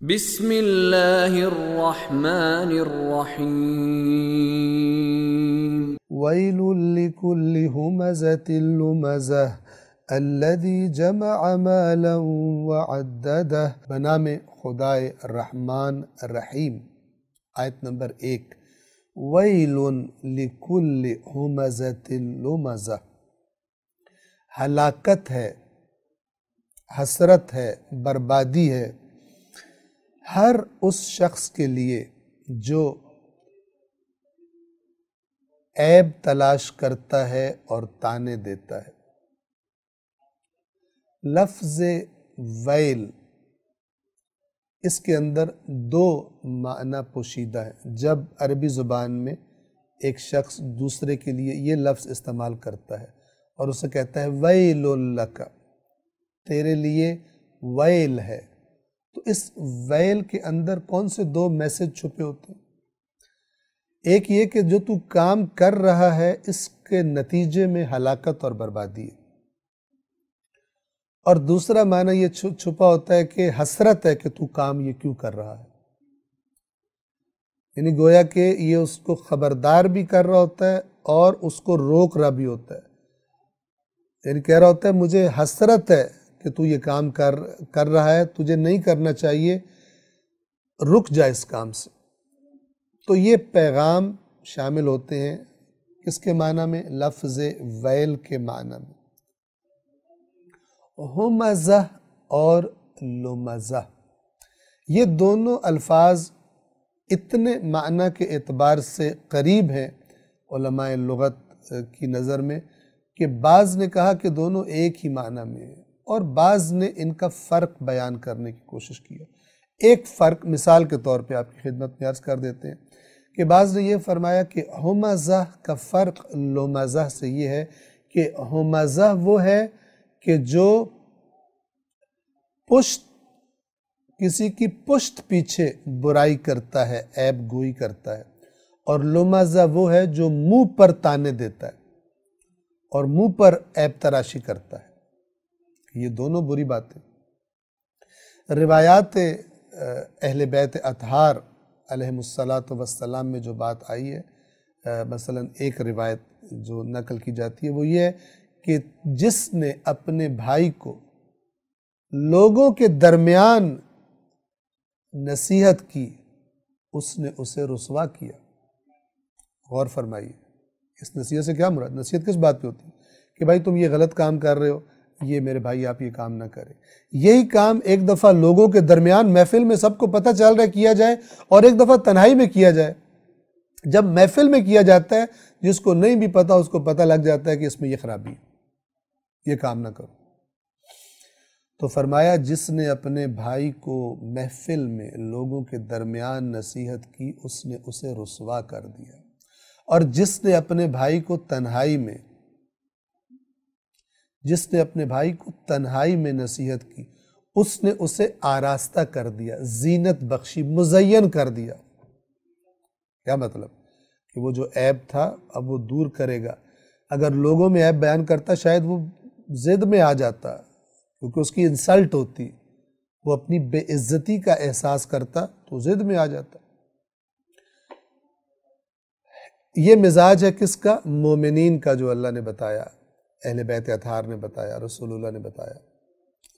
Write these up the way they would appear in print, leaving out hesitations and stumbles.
بسم اللہ الرحمن الرحیم ویل لکل ہمزۃ لمزہ الذی جمع مالا وعددہ بنام خدائے رحمان الرحیم۔ آیت نمبر 1، ویل لکل ہمزۃ لمزہ، ہلاکت ہے، حسرت ہے، بربادی ہے ہر اس شخص کے لیے جو عیب تلاش کرتا ہے اور طعنے دیتا ہے۔ لفظ ویل اس کے اندر دو معنی پوشیدہ ہیں۔ جب عربی زبان میں ایک شخص دوسرے کے لیے یہ لفظ استعمال کرتا ہے اور اسے کہتا ہے ویل لک، تیرے لیے ویل ہے، تو اس ویل کے اندر کون سے دو میسج چھپے ہوتے ہیں؟ ایک یہ کہ جو تو کام کر رہا ہے اس کے نتیجے میں ہلاکت اور بربادی ہے، اور دوسرا معنی یہ چھپا ہوتا ہے کہ حسرت ہے کہ تو کام یہ کیوں کر رہا ہے۔ یعنی گویا کہ یہ اس کو خبردار بھی کر رہا ہوتا ہے اور اس کو روک رہا بھی ہوتا ہے، یعنی کہہ رہا ہوتا ہے مجھے حسرت ہے کہ تو یہ کام کر رہا ہے، تجھے نہیں کرنا چاہیے، رک جا اس کام سے۔ تو یہ پیغام شامل ہوتے ہیں کس کے معنی میں؟ لفظ ویل کے معنی میں۔ ہمزہ اور لمزہ، یہ دونوں الفاظ اتنے معنی کے اعتبار سے قریب ہیں علماء لغت کی نظر میں کہ بعض نے کہا کہ دونوں ایک ہی معنی میں ہیں، اور بعض نے ان کا فرق بیان کرنے کی کوشش کی ہے۔ ایک فرق مثال کے طور پہ آپ کی خدمت میں عرض کر دیتے ہیں کہ بعض نے یہ فرمایا کہ ہمزہ کا فرق لمزہ سے یہ ہے کہ ہمزہ وہ ہے کہ جو کسی کی پشت پیچھے برائی کرتا ہے، عیب گوئی کرتا ہے، اور لمزہ وہ ہے جو منہ پر طعنے دیتا ہے اور منہ پر عیب تراشی کرتا ہے۔ یہ دونوں بری باتیں۔ روایات اہل بیت اطہار علیہم السلام میں جو بات آئی ہے، مثلا ایک روایت جو نقل کی جاتی ہے وہ یہ ہے کہ جس نے اپنے بھائی کو لوگوں کے درمیان نصیحت کی اس نے اسے رسوا کیا۔ غور فرمائیے، اس نصیحت سے کیا مراد؟ نصیحت کس بات پہ ہوتی ہے؟ کہ بھائی تم یہ غلط کام کر رہے ہو، یہ میرے بھائی آپ یہ کام نہ کریں۔ یہی کام ایک دفعہ لوگوں کے درمیان محفل میں سب کو پتہ چل رہا ہے کیا جائے، اور ایک دفعہ تنہائی میں کیا جائے۔ جب محفل میں کیا جاتا ہے جس کو نہیں بھی پتہ اس کو پتہ لگ جاتا ہے کہ اس میں یہ خرابی ہے، یہ کام نہ کرو۔ تو فرمایا جس نے اپنے بھائی کو محفل میں لوگوں کے درمیان نصیحت کی اس نے اسے رسوا کر دیا، اور جس نے اپنے بھائی کو تنہائی میں نصیحت کی اس نے اسے آراستہ کر دیا، زینت بخشی، مزین کر دیا۔ کیا مطلب؟ کہ وہ جو عیب تھا اب وہ دور کرے گا۔ اگر لوگوں میں عیب بیان کرتا شاید وہ ضد میں آ جاتا، کیونکہ اس کی انسلٹ ہوتی، وہ اپنی بے عزتی کا احساس کرتا تو ضد میں آ جاتا۔ یہ مزاج ہے کس کا؟ مومنین کا، جو اللہ نے بتایا، اہل بیت اطہار نے بتایا، رسول اللہ نے بتایا۔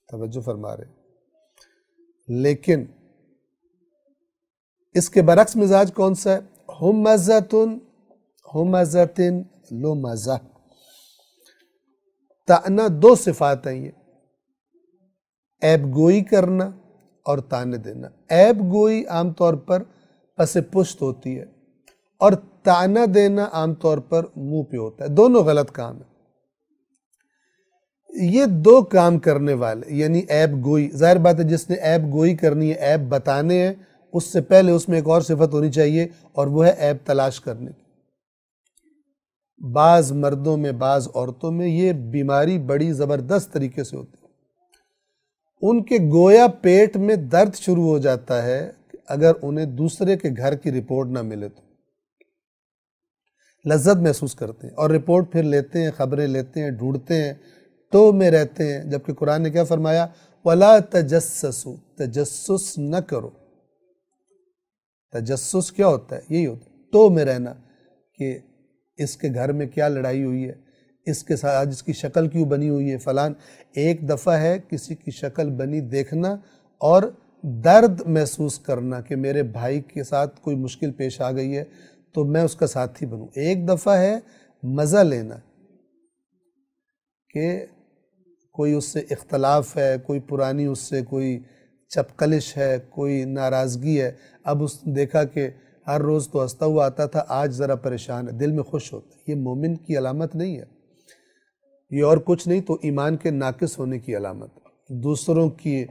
توجہ فرما رہے۔ لیکن اس کے برعکس مزاج کون سا ہے؟ ہمزۃ لمزہ۔ طعنہ دو صفات ہیں، یہ عیب گوئی کرنا اور طعنے دینا۔ عیب گوئی عام طور پر پس پشت ہوتی ہے، اور طعنہ دینا عام طور پر منہ پہ ہوتا ہے۔ دونوں غلط کام ہیں۔ یہ دو کام کرنے والے یعنی عیب گوئی، ظاہر بات ہے جس نے عیب گوئی کرنی ہے، عیب بتانے ہیں، اس سے پہلے اس میں ایک اور صفت ہونی چاہیے، اور وہ ہے عیب تلاش کرنے کی۔ بعض مردوں میں بعض عورتوں میں یہ بیماری بڑی زبردست طریقے سے ہوتی ہے۔ ان کے گویا پیٹ میں درد شروع ہو جاتا ہے اگر انہیں دوسرے کے گھر کی رپورٹ نہ ملے تو لذت محسوس کرتے ہیں، اور رپورٹ پھر لیتے ہیں، خبریں لیتے ہیں، ڈھونڈتے ہیں، تو میں رہتے ہیں، جبکہ قرآن نے کیا فرمایا؟ وَلَا تَجَسَّسُوا، تجسس نہ کرو۔ تجسس کیا ہوتا ہے؟ یہی ہوتا ہے تو میں رہنا کہ اس کے گھر میں کیا لڑائی ہوئی ہے، اس کے ساتھ آج اس کی شکل کیوں بنی ہوئی ہے فلان۔ ایک دفعہ ہے کسی کی شکل بنی دیکھنا اور درد محسوس کرنا کہ میرے بھائی کے ساتھ کوئی مشکل پیش آ گئی ہے تو میں اس کا ساتھی بنوں۔ ایک دفعہ ہے مزہ لینا کہ کوئی اس سے اختلاف ہے، کوئی پرانی اس سے کوئی چپکلش ہے، کوئی ناراضگی ہے، اب اس نے دیکھا کہ ہر روز تو ہنستا ہوا آتا تھا، آج ذرا پریشان ہے، دل میں خوش ہوتا ہے۔ یہ مومن کی علامت نہیں ہے، یہ اور کچھ نہیں تو ایمان کے ناقص ہونے کی علامت۔ دوسروں کی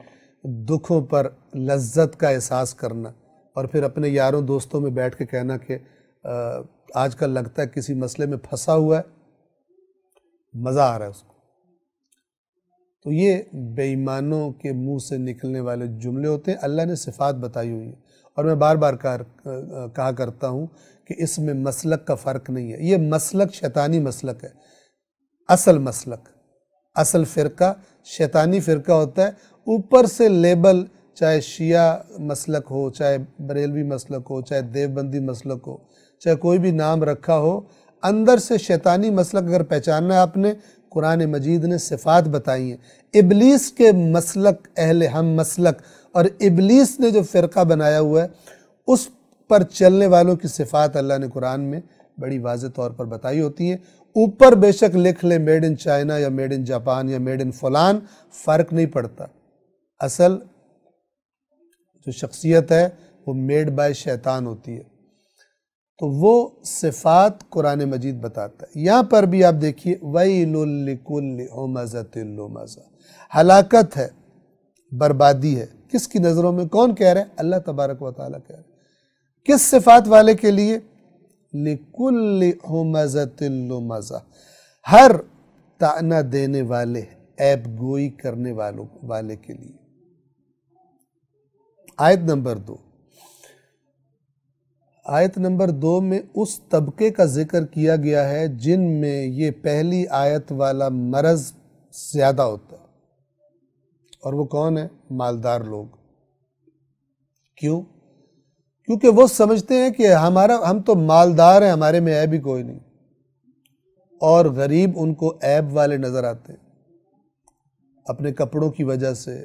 دکھوں پر لذت کا احساس کرنا اور پھر اپنے یاروں دوستوں میں بیٹھ کے کہنا کہ آج کل لگتا ہے کسی مسئلے میں پھنسا ہوا ہے، مزہ آ رہا ہے اس کو۔ تو یہ بے ایمانوں کے منہ سے نکلنے والے جملے ہوتے ہیں۔ اللہ نے صفات بتائی ہوئی ہیں اور میں بار بار کہا کرتا ہوں کہ اس میں مسلک کا فرق نہیں ہے۔ یہ مسلک شیطانی مسلک ہے، اصل مسلک، اصل فرقہ شیطانی فرقہ ہوتا ہے۔ اوپر سے لیبل، چاہے شیعہ مسلک ہو، چاہے بریلوی مسلک ہو، چاہے دیوبندی مسلک ہو، چاہے کوئی بھی نام رکھا ہو، اندر سے شیطانی مسلک اگر پہچاننا ہے آپ نے، قرآن مجید نے صفات بتائی ہیں۔ ابلیس کے مسلک، اہل ہم مسلک اور ابلیس نے جو فرقہ بنایا ہوا ہے اس پر چلنے والوں کی صفات اللہ نے قرآن میں بڑی واضح طور پر بتائی ہوتی ہیں۔ اوپر بے شک لکھ لیں میڈ ان چائنا یا میڈ ان جاپان یا میڈ ان فلان، فرق نہیں پڑتا۔ اصل جو شخصیت ہے وہ میڈ بائی شیطان ہوتی ہے۔ تو وہ صفات قرآن مجید بتاتا ہے۔ یہاں پر بھی آپ دیکھیے وَيْلٌ لِكُلِّ ہُمَزَةٍ لُمَزَةٍ، ہلاکت ہے، بربادی ہے۔ کس کی نظروں میں؟ کون کہہ رہا ہے؟ اللہ تبارک و تعالیٰ کہہ رہا ہے۔ کس صفات والے کے لیے؟ لِكُلِّ ہُمَزَةٍ لُمَزَةٍ، ہر طعنہ دینے والے، عیب گوئی کرنے والے کے لیے۔ آیت نمبر 2، آیت نمبر 2 میں اس طبقے کا ذکر کیا گیا ہے جن میں یہ پہلی آیت والا مرض زیادہ ہوتا ہے، اور وہ کون ہے؟ مالدار لوگ۔ کیوں؟ کیونکہ وہ سمجھتے ہیں کہ ہم تو مالدار ہیں، ہمارے میں عیب ہی کوئی نہیں، اور غریب ان کو عیب والے نظر آتے ہیں، اپنے کپڑوں کی وجہ سے،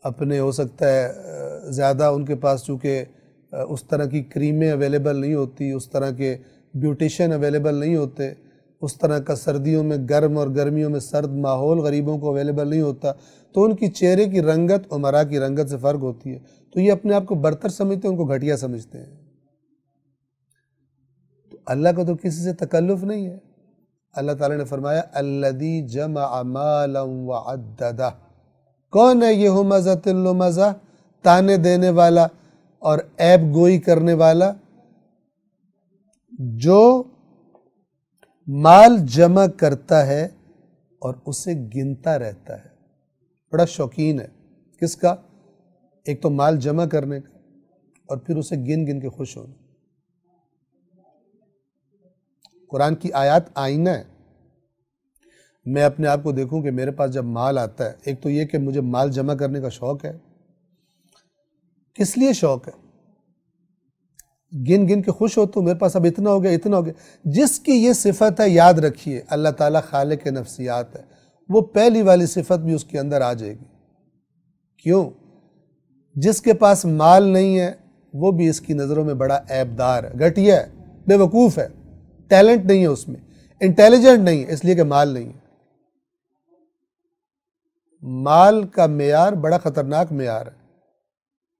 اپنے ہو سکتا ہے زیادہ ان کے پاس چونکہ اس طرح کی کریمیں اویلیبل نہیں ہوتی، اس طرح کے بیوٹیشن اویلیبل نہیں ہوتے، اس طرح کا سردیوں میں گرم اور گرمیوں میں سرد ماحول غریبوں کو اویلیبل نہیں ہوتا، تو ان کی چہرے کی رنگت عمرا کی رنگت سے فرق ہوتی ہے، تو یہ اپنے آپ کو برتر سمجھتے ہیں، ان کو گھٹیا سمجھتے ہیں۔ تو اللہ کو تو کسی سے تکلف نہیں ہے۔ اللہ تعالیٰ نے فرمایا الذی جمع مالا وعددہ، کون ہے یہ ہمزۃ لمزہ؟ تانے دینے والا اور عیب گوئی کرنے والا، جو مال جمع کرتا ہے اور اسے گنتا رہتا ہے، بڑا شوقین ہے۔ کس کا؟ ایک تو مال جمع کرنے کا، اور پھر اسے گن گن کے خوش ہونا۔ قرآن کی آیات آئینہ ہے۔ میں اپنے آپ کو دیکھوں کہ میرے پاس جب مال آتا ہے، ایک تو یہ کہ مجھے مال جمع کرنے کا شوق ہے۔ کس لیے شوق ہے؟ گن گن کے خوش ہوتا ہوں، میرے پاس اب اتنا ہو گیا، اتنا ہو گیا۔ جس کی یہ صفت ہے، یاد رکھیے اللہ تعالیٰ خالق نفسیات ہے، وہ پہلی والی صفت بھی اس کے اندر آ جائے گی۔ کیوں؟ جس کے پاس مال نہیں ہے وہ بھی اس کی نظروں میں بڑا عیبدار ہے، گھٹیا ہے، بے وقوف ہے، ٹیلنٹ نہیں ہے اس میں، انٹیلیجنٹ نہیں ہے، اس لیے کہ مال نہیں ہے۔ مال کا معیار بڑا خطرناک معیار ہے۔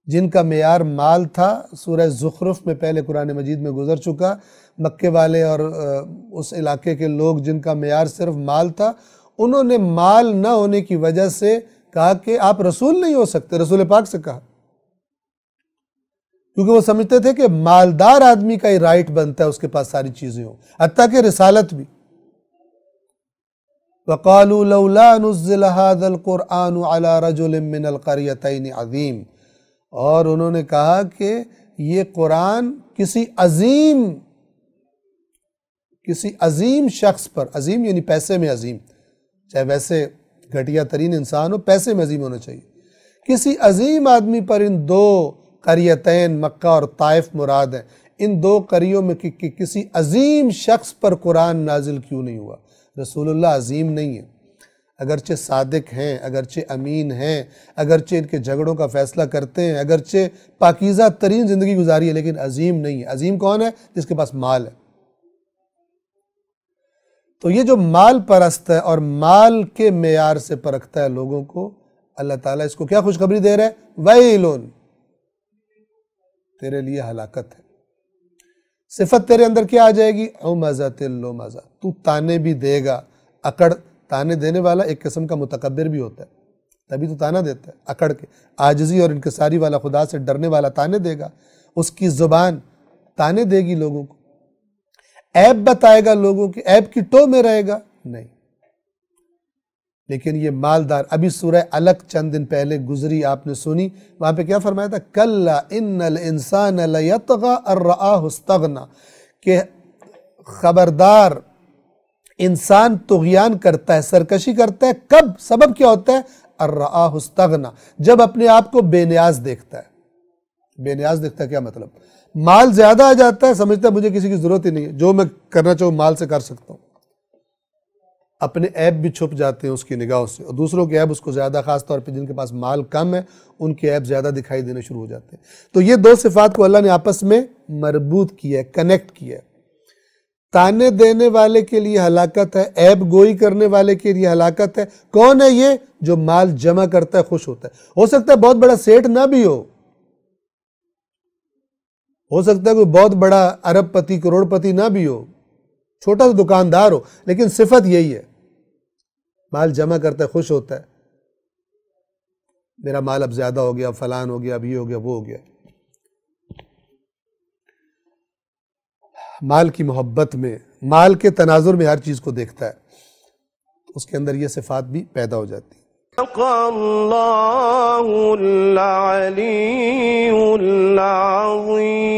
جن کا معیار مال تھا، سورہ زخرف میں پہلے قرآن مجید میں گزر چکا، مکے والے اور اس علاقے کے لوگ جن کا معیار صرف مال تھا، انہوں نے مال نہ ہونے کی وجہ سے کہا کہ آپ رسول نہیں ہو سکتے، رسول پاک سے کہا، کیونکہ وہ سمجھتے تھے کہ مالدار آدمی کا ہی رائٹ بنتا ہے اس کے پاس ساری چیزیں ہوں، حتیٰ کہ رسالت بھی۔ وَقَالُوا لَوْلَا نُزِّلَ هَذَا الْقُرْآنُ عَلَى رَجُلٍ مِّنَ الْقَرْيَتَيْنِ عَظِيمٍ، اور انہوں نے کہا کہ یہ قرآن کسی عظیم شخص پر، عظیم یعنی پیسے میں عظیم، چاہے ویسے گھٹیا ترین انسان ہو، پیسے میں عظیم ہونا چاہیے. کسی عظیم آدمی پر ان دو قریتین مکہ اور طائف مراد ہیں. ان دو قریوں میں کسی عظیم شخص پر قرآن نازل کیوں نہیں ہوا؟ رسول اللہ عظیم نہیں ہے، اگرچہ صادق ہیں، اگرچہ امین ہیں، اگرچہ ان کے جھگڑوں کا فیصلہ کرتے ہیں، اگرچہ پاکیزہ ترین زندگی گزاری ہے، لیکن عظیم نہیں ہے. عظیم کون ہے؟ جس کے پاس مال ہے. تو یہ جو مال پرست ہے اور مال کے معیار سے پرکھتا ہے لوگوں کو، اللہ تعالیٰ اس کو کیا خوشخبری دے رہا ہے؟ ویلون، تیرے لیے ہلاکت ہے. صفت تیرے اندر کیا آ جائے گی؟ عمزۃ اللمزہ، تو تانے بھی دے گا. اکڑ، تانے دینے والا ایک قسم کا متکبر بھی ہوتا ہے، تبھی تو تانا دیتا ہے. اکڑ کے، عاجزی اور انکساری والا، خدا سے ڈرنے والا تانے دے گا. اس کی زبان تانے دے گی لوگوں کو، عیب بتائے گا لوگوں کی، عیب کی ٹو میں رہے گا نہیں. لیکن یہ مالدار، ابھی سورہ علق چند دن پہلے گزری، آپ نے سنی، وہاں پہ کیا فرمایا تھا؟ کَلَّا إِنَّ الْإِنسَانَ لَيَطْغَىٰ أَن رَآهُ اسْتَغْنَىٰ، کہ خبردار انسان طغیان کرتا ہے، سرکشی کرتا ہے. کب؟ سبب کیا ہوتا ہے؟ أن رآه اسْتَغْنَىٰ، جب اپنے آپ کو بے نیاز دیکھتا ہے. بے نیاز دیکھتا ہے کیا مطلب؟ مال زیادہ آ جاتا ہے، سمجھتا ہے مجھے کسی کی ضرورت ہی نہیں ہے، جو میں کرنا چاہوں مال سے کر سکتا ہوں. اپنے عیب بھی چھپ جاتے ہیں اس کی نگاہوں سے، اور دوسروں کے عیب اس کو زیادہ، خاص طور پہ جن کے پاس مال کم ہے ان کے عیب زیادہ دکھائی دینے شروع ہو جاتے ہیں. تو یہ دو صفات کو اللہ نے آپس میں مربوط کیا ہے، کنیکٹ کیا ہے. تانے دینے والے کے لیے ہلاکت ہے، عیب گوئی کرنے والے کے لیے ہلاکت ہے. کون ہے یہ؟ جو مال جمع کرتا ہے، خوش ہوتا ہے. ہو سکتا ہے بہت بڑا سیٹھ نہ بھی ہو سکتا ہے کوئی بہت بڑا ارب پتی، کروڑ پتی نہ بھی ہو، چھوٹا سا دکاندار ہو، لیکن صفت یہی ہے، مال جمع کرتا ہے، خوش ہوتا ہے. میرا مال اب زیادہ ہو گیا، اب فلان ہو گیا، اب یہ ہو گیا، وہ ہو گیا. مال کی محبت میں، مال کے تناظر میں ہر چیز کو دیکھتا ہے، اس کے اندر یہ صفات بھی پیدا ہو جاتی ہیں. اللہ العلی العظیم.